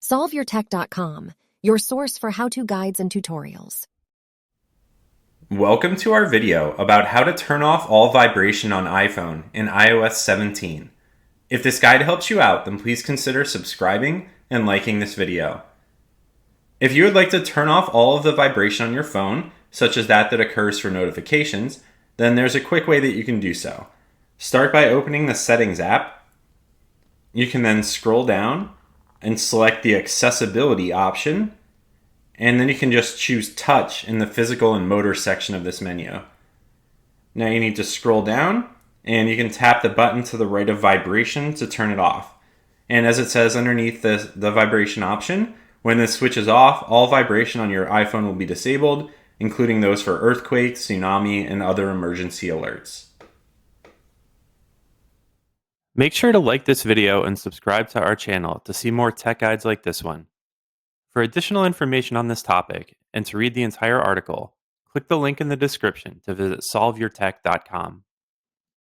SolveYourTech.com, your source for how-to guides and tutorials. Welcome to our video about how to turn off all vibration on iPhone in iOS 17. If this guide helps you out, then please consider subscribing and liking this video. If you would like to turn off all of the vibration on your phone, such as that occurs for notifications, then there's a quick way that you can do so. Start by opening the Settings app. You can then scroll down and select the Accessibility option, and then you can just choose Touch in the Physical and Motor section of this menu. Now you need to scroll down, and you can tap the button to the right of Vibration to turn it off. And as it says underneath the vibration option, when this switches off, all vibration on your iPhone will be disabled, including those for earthquakes, tsunami, and other emergency alerts. Make sure to like this video and subscribe to our channel to see more tech guides like this one. For additional information on this topic and to read the entire article, click the link in the description to visit solveyourtech.com.